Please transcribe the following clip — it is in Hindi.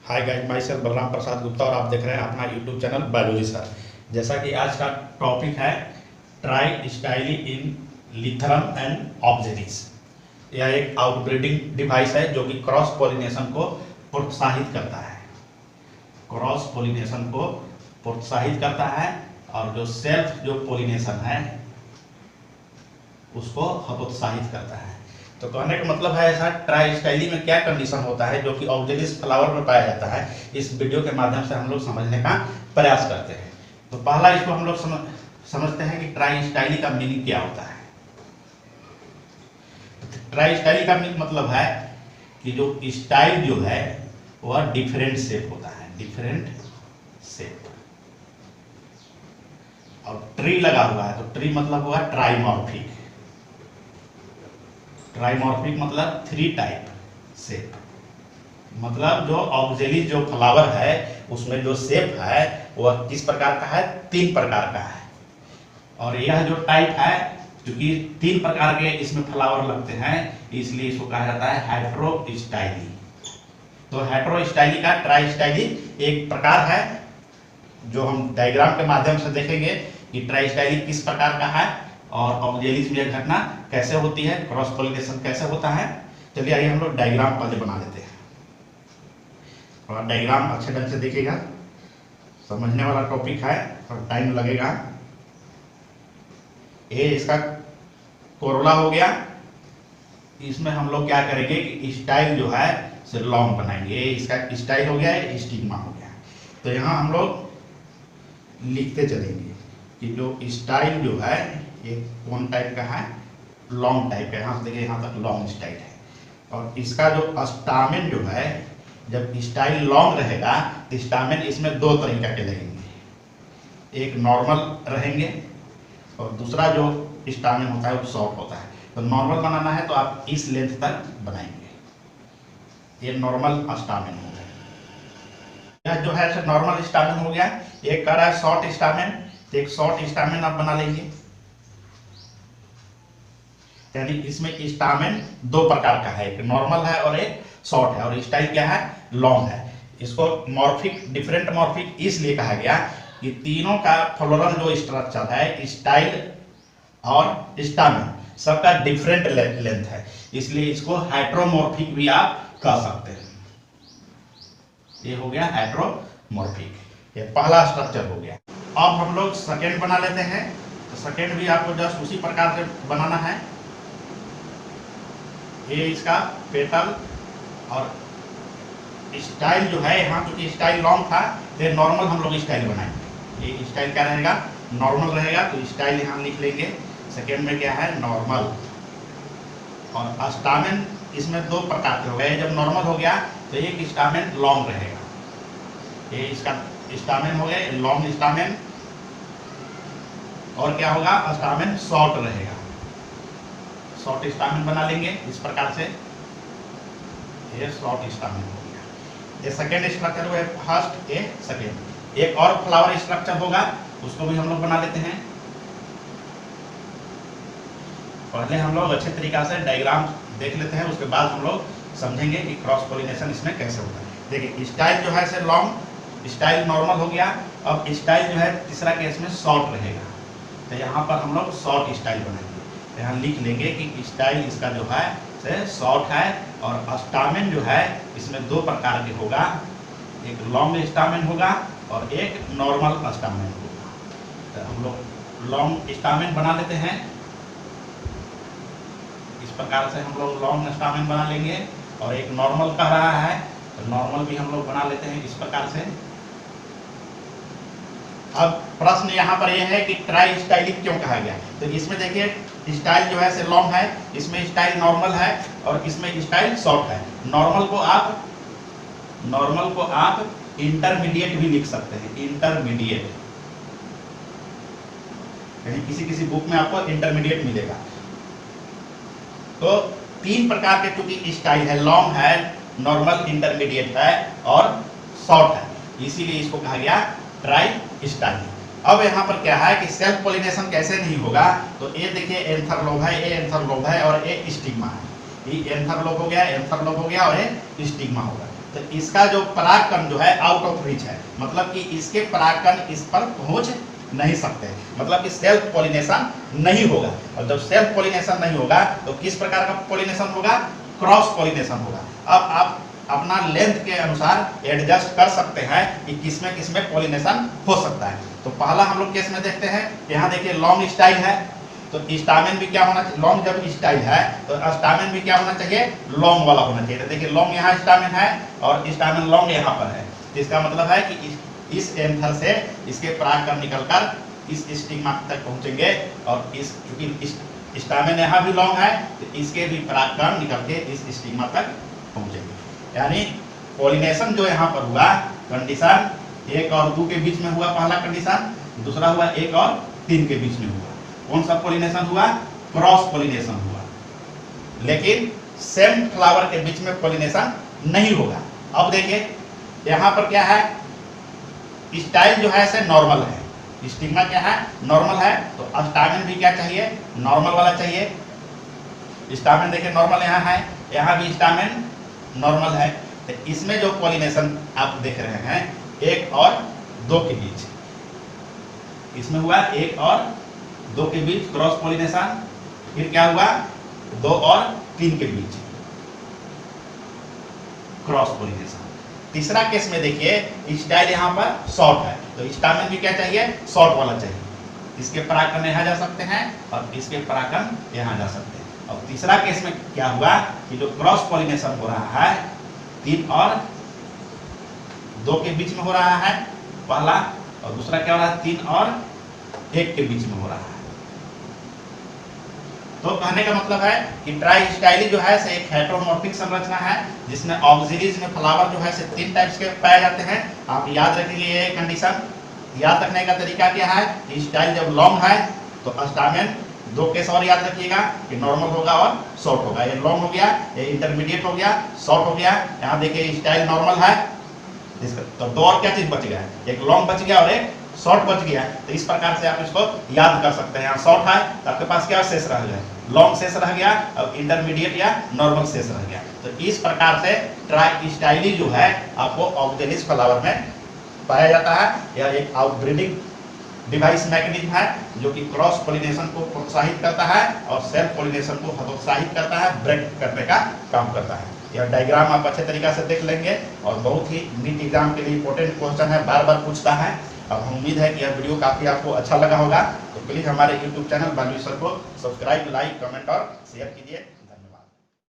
हाय guys, myself Balram Prasad Gupta और आप देख रहे हैं अपना यूट्यूब चैनल बायोलॉजी सर। जैसा कि आज का टॉपिक है ट्राई स्टाइली इन लिथरम एंड ऑब्जेलिस। यह एक आउटब्रीडिंग डिवाइस है जो कि क्रॉस पॉलिनेशन को प्रोत्साहित करता है। क्रॉस पॉलिनेशन को प्रोत्साहित करता है और जो सेल्फ जो पॉलिनेशन है उसको हतोत्साहित करता है। तो कहने का मतलब है ऐसा ट्राई स्टाइली में क्या कंडीशन होता है जो कि ऑब्जेलिस फ्लावर में पाया जाता है, इस वीडियो के माध्यम से हम लोग समझने का प्रयास करते हैं। तो पहला इसको हम लोग समझते हैं कि ट्राई स्टाइली का मीनिंग क्या होता है। ट्राई स्टाइली का मतलब है कि जो स्टाइल जो है वह डिफरेंट शेप होता है, डिफरेंट शेप। और ट्री लगा हुआ है तो ट्री मतलब हुआ ट्राइमॉर्फिक। ट्राइमॉर्फिक मतलब थ्री टाइप शेप, मतलब जो ऑक्जेलिस जो फ्लावर है उसमें जो शेप है वह किस प्रकार का है, तीन प्रकार का है। और यह जो टाइप है क्योंकि तीन प्रकार के इसमें फ्लावर लगते हैं इसलिए इसको कहा जाता है हेटेरोस्टाइली। तो हेटेरोस्टाइली का ट्राई स्टाइली एक प्रकार है जो हम डायग्राम के माध्यम से देखेंगे कि ट्राई स्टाइली किस प्रकार का है और ऑक्जेलिस में यह घटना कैसे होती है, क्रॉस पॉलिनेशन कैसे होता है। चलिए आइए हम लोग डायग्राम पहले बना लेते हैं और डायग्राम अच्छे ढंग से देखिएगा, समझने वाला टॉपिक है और टाइम लगेगा। ये इसका कोरोला हो गया। इसमें हम लोग क्या करेंगे कि स्टाइल जो है से लॉन्ग बनाएंगे। इसका स्टाइल हो गया है, स्टिग्मा हो गया। तो यहाँ हम लोग लिखते चलेंगे कि जो स्टाइल जो है ये कौन टाइप का है, लॉन्ग टाइप है। यहाँ से देखिए यहाँ तक लॉन्ग स्टाइल है। और इसका जो स्टामेन जो है, जब स्टाइल लॉन्ग रहेगा तो स्टामेन इसमें दो तरीका के लगेंगे, एक नॉर्मल रहेंगे और दूसरा जो स्टामेन होता है वो शॉर्ट होता है। तो नॉर्मल बनाना है तो आप इस लेंथ तक बनाएंगे, ये नॉर्मल स्टामेन हो गया। यह जो है नॉर्मल स्टामेन हो गया। एक कह रहा है शॉर्ट स्टामेन, तो एक शॉर्ट स्टामेन आप बना लेंगे। यानी इसमें स्टामेन दो प्रकार का है, एक नॉर्मल है और एक शॉर्ट है। और स्टाइल क्या है, लॉन्ग है। इसको मॉर्फिक, डिफरेंट मॉर्फिक इसलिए कहा गया कि तीनों का फ्लोरल जो स्ट्रक्चर है, स्टाइल और स्टामेन सबका डिफरेंट लेंथ है, इसलिए इसको हेटेरोमॉर्फिक भी आप कह सकते हैं। ये हो गया हेटेरोमॉर्फिक, ये पहला स्ट्रक्चर हो गया। अब हम लोग सेकेंड बना लेते हैं। तो सेकेंड भी आपको जस्ट उसी प्रकार से बनाना है। ये इसका पेटल और स्टाइल जो है, यहाँ क्योंकि स्टाइल लॉन्ग था तो नॉर्मल हम लोग स्टाइल बनाएंगे। ये स्टाइल क्या रहेगा, नॉर्मल रहेगा। तो स्टाइल यहाँ लिख लेंगे। सेकेंड में क्या है, नॉर्मल। और स्टामेन इसमें दो प्रकार के हो गए। जब नॉर्मल हो गया तो एक स्टामेन लॉन्ग रहेगा, ये इसका स्टामेन हो गया लॉन्ग स्टामेन। और क्या होगा, स्टामेन शॉर्ट रहेगा, शॉर्ट स्टामेन बना लेंगे इस प्रकार से। ये शॉर्ट स्टामेन हो गया। ये सेकेंड स्ट्रक्चर हुआ, फर्स्ट ये सेकेंड। एक और फ्लावर स्ट्रक्चर होगा, उसको भी हम लोग बना लेते हैं। पहले हम लोग अच्छे तरीका से डायग्राम देख लेते हैं, उसके बाद हम लोग समझेंगे कि क्रॉस पॉलिनेशन इसमें कैसे होता है। देखिए स्टाइल जो है से लॉन्ग, स्टाइल नॉर्मल हो गया। अब स्टाइल जो है तीसरा केस में शॉर्ट रहेगा, तो यहाँ पर हम लोग शॉर्ट स्टाइल बनाएंगे। यहाँ लिख लेंगे कि स्टाइल इसका जो है से शॉर्ट है और स्टामेन जो है इसमें दो प्रकार के होगा, एक लॉन्ग स्टामेन होगा और एक नॉर्मल स्टामेन होगा। तो हम लोग लॉन्ग स्टामेन बना लेते हैं। इस प्रकार से हम लोग लॉन्ग स्टामेन बना लेंगे। और एक नॉर्मल कह रहा है तो नॉर्मल भी हम लोग बना लेते हैं इस प्रकार से। अब प्रश्न यहाँ पर यह है कि ट्राई स्टाइली क्यों कहा गया। तो इसमें देखिए स्टाइल जो है से लॉन्ग है, इसमें स्टाइल नॉर्मल है और इसमें स्टाइल शॉर्ट है। नॉर्मल को आप इंटरमीडिएट भी लिख सकते हैं, इंटरमीडिएट। यानी किसी बुक में आपको इंटरमीडिएट मिलेगा। तो तीन प्रकार के क्योंकि स्टाइल है, लॉन्ग है, नॉर्मल, इंटरमीडिएट है और शॉर्ट है, इसीलिए इसको कहा गया ट्राई स्टाइली। अब यहाँ पर क्या है कि सेल्फ पॉलिनेशन कैसे नहीं होगा। तो ये देखिए एंथर लोब है, ये एंथर लोब है और ये स्टिग्मा है। ये एंथर लोब हो गया, एंथर लोब हो गया और ये स्टिग्मा होगा। तो इसका जो परागकण जो है आउट ऑफ रीच है, मतलब कि इसके परागकण इस पर पहुंच नहीं सकते, मतलब कि सेल्फ पॉलिनेशन नहीं होगा। और जब सेल्फ पॉलिनेशन नहीं होगा तो किस प्रकार का पॉलिनेशन होगा? क्रॉस पॉलिनेशन होगा। अब आप अपना लेंथ के अनुसार एडजस्ट कर सकते हैं कि किसमें पॉलिनेशन हो सकता है। तो पहला हम लोग केस में देखते हैं, यहाँ देखिए लॉन्ग स्टाइल है, तो स्टामेन भी क्या होना चाहिए? लॉन्ग जब स्टाइल है तो स्टामेन भी क्या होना चाहिए? लॉन्ग वाला होना चाहिए। तो देखिए लॉन्ग यहाँ स्टामेन है और स्टामेन लॉन्ग यहाँ पर है, तो इसका मतलब है कि इस एंथर से इसके परागकण निकलकर इस स्टिग्मा तक पहुंचेंगे, और इस चूंकि स्टामेन यहाँ भी लॉन्ग है तो इसके भी परागकण निकल के इस स्टिग्मा तक पहुंचेंगे। यानी पॉलिनेशन जो यहाँ पर हुआ, कंडीशन 1 और 2 के बीच में हुआ पहला कंडीशन, दूसरा हुआ 1 और 3 के बीच में हुआ। कौन सा पॉलिनेशन हुआ? क्रॉस पॉलिनेशन हुआ। लेकिन सेम फ्लावर के बीच में पॉलिनेशन नहीं होगा। अब देखिए यहाँ पर क्या है, स्टाइल जो है से नॉर्मल है, स्टिग्मा क्या है? नॉर्मल है। तो स्टामेन भी क्या चाहिए? नॉर्मल वाला चाहिए। स्टामेन देखिए नॉर्मल यहाँ है, यहाँ भी स्टामेन नॉर्मल है। तो इसमें जो पॉलिनेशन आप देख रहे हैं 1 और 2 के बीच, इसमें हुआ 1 और 2 के बीच क्रॉस पॉलिनेशन। फिर क्या हुआ? 2 और 3 के बीच क्रॉस पॉलिनेशन। तीसरा केस में देखिए स्टाइल यहाँ पर शॉर्ट है, तो स्टामेन भी क्या चाहिए? शॉर्ट वाला चाहिए। इसके परागकण यहाँ जा सकते हैं और इसके परागकण यहाँ जा सकते हैं। और तीसरा केस में क्या हुआ कि जो क्रॉस पॉलिनेशन हो रहा है 3 और 2 के बीच में हो रहा है पहला, और दूसरा क्या हो रहा है? 3 और 1 के बीच में हो रहा है। तो कहने का मतलब है कि ट्राई स्टाइली जो है से एक हेटेरोमॉर्फिक संरचना है, जिसमें ऑक्सिलीज में फ्लावर जो है से 3 टाइप्स के पाए जाते हैं। आप याद रखेंगे ये कंडीशन। याद रखने का तरीका क्या है कि स्टाइल जब लॉन्ग है तो स्टामेन 2 केस और याद रखिएगा कि नॉर्मल होगा और शॉर्ट होगा। ये लॉन्ग हो गया, ये इंटरमीडिएट हो गया, शॉर्ट हो गया। यहाँ देखिए स्टाइल नॉर्मल है, तो 2 और क्या चीज बच गया? एक लॉन्ग बच गया और एक शॉर्ट बच गया। तो इस प्रकार से आप इसको याद कर सकते हैं। यहाँ शॉर्ट है तो आपके पास क्या शेष रह गया? लॉन्ग शेष रह गया, और इंटरमीडिएट या नॉर्मल शेष रह गया। तो इस प्रकार से ट्राई स्टाइली जो है आपको ऑक्जेलिस फ्लावर में पाया जाता है। यह एक आउटब्रीडिंग डिवाइस मैकेनिज्म है जो कि क्रॉस पॉलिनेशन को प्रोत्साहित करता है और सेल्फ पॉलिनेशन को हतोत्साहित करता है, ब्रेक करने का काम करता है। यह डायग्राम आप अच्छे तरीके से देख लेंगे और बहुत ही नीट एग्जाम के लिए इंपॉर्टेंट क्वेश्चन है, बार बार पूछता है। अब हम उम्मीद है कि यह वीडियो काफ़ी आपको अच्छा लगा होगा। तो प्लीज़ हमारे यूट्यूब चैनल बालू सर को सब्सक्राइब, लाइक, कमेंट और शेयर कीजिए।